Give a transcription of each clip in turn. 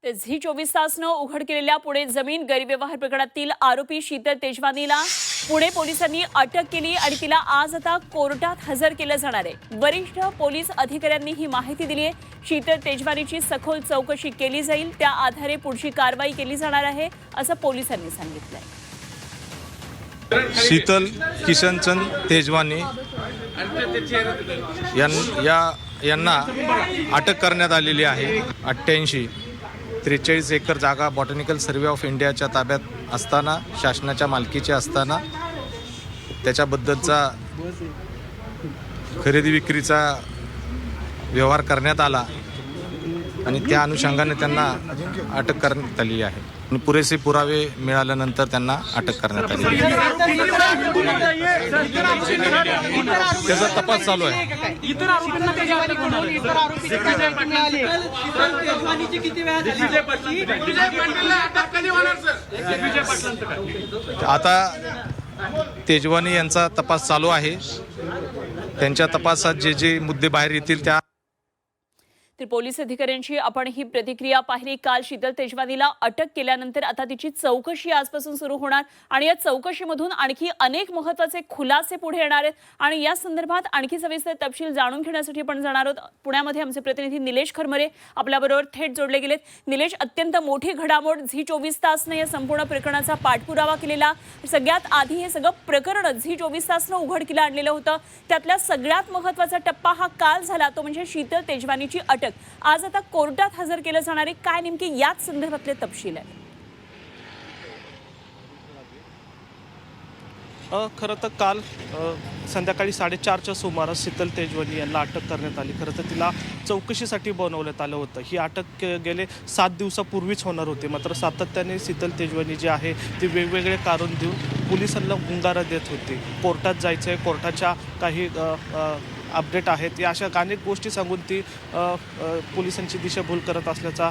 Zee 24 तासनं उघड केलेल्या पुणे जमीन गैरव्यवहार प्रकरणातील आरोपी शीतल तेजवानीला पुणे पोलिसांनी अटक केली आणि तिला आज आता कोर्टात हजर केलं जाणार आहे। वरिष्ठ पोलीस अधिकाऱ्यांनी ही माहिती दिली आहे। शीतल तेजवानीची सखोल चौकशी केली जाईल, त्या आधारे पुढची कारवाई केली जाणार आहे असं पोलिसांनी सांगितलंय। शीतल किशनचंद तेजवानी यांना अटक करण्यात आलेली आहे। 43 एकर जागा बॉटॅनिकल सर्वे ऑफ इंडियाच्या ताब्यात असताना, शासनाच्या मालकीची असताना त्याच्याबद्दलचा खरेदी विक्रीचा व्यवहार करण्यात आला आणि त्या अनुषंगाने त्यांना अटक करण्यात आली आहे आणि पुरेसे पुरावे मिळाल्यानंतर त्यांना अटक करण्यात आली आहे। त्याचा तपास चालू आहे। आता तेजवानी यांचा तपास चालू आहे। त्यांच्या तपासात जे जे मुद्दे बाहेर येतील त्या तर पोलीस अधिकाऱ्यांची आपण ही प्रतिक्रिया पाहिली। काल शीतल तेजवानीला अटक केल्यानंतर आता तिची चौकशी आजपासून सुरू होणार आणि या चौकशीमधून आणखी अनेक महत्त्वाचे खुलासे पुढे येणार आहेत आणि या संदर्भात आणखी सविस्तर तपशील जाणून घेण्यासाठी आपण जाणार आहोत। पुण्यामध्ये आमचे प्रतिनिधी निलेश खरमरे आपल्याबरोबर थेट जोडले गेलेत। निलेश, अत्यंत मोठी घडामोड, झी 24 तासने या संपूर्ण प्रकरणाचा पाठपुरावा केलेला। सगळ्यात आधी हे सगळं प्रकरण झी 24 तासनं उघडकीला आणलेलं होतं। त्यातला सगळ्यात महत्त्वाचा टप्पा हा काल झाला, तो म्हणजे शीतल तेजवानीची अटक। आज आता कोर्टात हजर केलं जाणार आहे। काय नेमके याच संदर्भातले तपशील आहे? खरं तर काल संध्याकाळी 4:30च्या सुमारास शीतल तेजवानी यांना अटक करण्यात आली। खरं तर तिला चौकशीसाठी बनवण्यात आलं होतं। ही अटक गेले 7 दिवसापूर्वीच होणार होती, मात्र सातत्याने शीतल तेजवानी जी आहे ती वेगवेगळे कारण देऊन पोलिसांना गुंगारा देत होती। कोर्टात जायचं आहे, कोर्टाच्या काही अपडेट आहेत, या अशा अनेक गोष्टी सांगून ती पोलिसांची दिशाभूल करत असल्याचा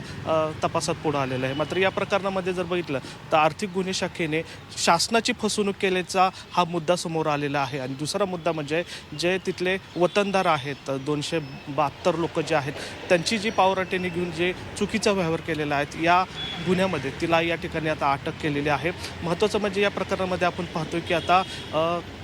तपासात पुढे आलेला आहे। मात्र या प्रकरणामध्ये जर बघितलं तर आर्थिक गुन्हे शाखेने शासनाची फसवणूक केल्याचा हा मुद्दा समोर आलेला आहे आणि दुसरा मुद्दा म्हणजे जे तिथले वतनदार आहेत, 272 लोक जे आहेत, त्यांची जी पावराटेने घेऊन जे चुकीचा व्यवहार केलेला आहे, या गुन्ह्यामध्ये तिला या ठिकाणी आता अटक केलेली आहे। महत्त्वाचं म्हणजे या प्रकरणामध्ये आपण पाहतोय की आता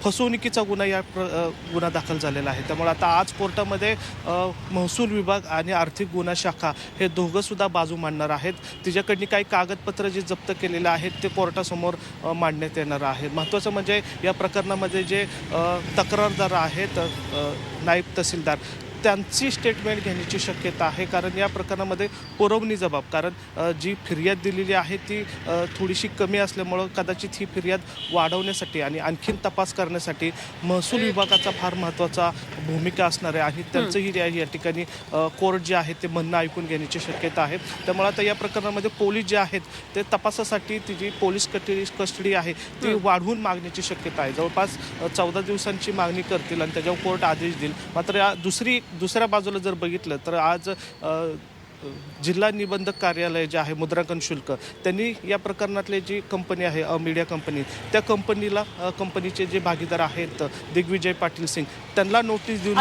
फसवणुकीचा गुन्हा दाखल झालेला आहे। त्यामुळे आता आज कोर्टामध्ये महसूल विभाग आणि आर्थिक गुन्हा शाखा हे दोघं सुद्धा बाजू मांडणार आहेत। तिच्याकडनी काही कागदपत्र जे जप्त केलेले आहेत ते कोर्टासमोर मांडण्यात येणार आहेत। महत्त्वाचं म्हणजे या प्रकरणामध्ये जे तक्रारदार आहेत, नायब तहसीलदार, त्यांची स्टेटमेंट घेण्याची शक्यता आहे, कारण या प्रकरणामध्ये पुरवणी जबाब, कारण जी फिर्याद दिलेली आहे ती थोडीशी कमी असल्यामुळं कदाचित ही फिर्याद वाढवण्यासाठी आणि आणखीन तपास करण्यासाठी महसूल विभागाचा फार महत्त्वाचा भूमिका असणार आहे आणि त्यांचंही या ठिकाणी कोर्ट जे आहे ते म्हणणं ऐकून घेण्याची शक्यता आहे। त्यामुळे आता या प्रकरणामध्ये पोलीस जे आहेत ते तपासासाठी ती जी पोलीस कस्टडी आहे ती वाढवून मागण्याची शक्यता आहे। जवळपास 14 दिवसांची मागणी करतील आणि त्याच्यावर कोर्ट आदेश देईल। मात्र या दुसऱ्या बाजूला जर बघितलं तर आज जिल्हा निबंधक कार्यालय जे आहे, मुद्रांकन शुल्क, त्यांनी या प्रकरणातले जी कंपनी आहे मीडिया कंपनी, त्या कंपनीचे जे भागीदार आहेत दिग्विजय पाटील सिंग, त्यांना नोटीस देऊन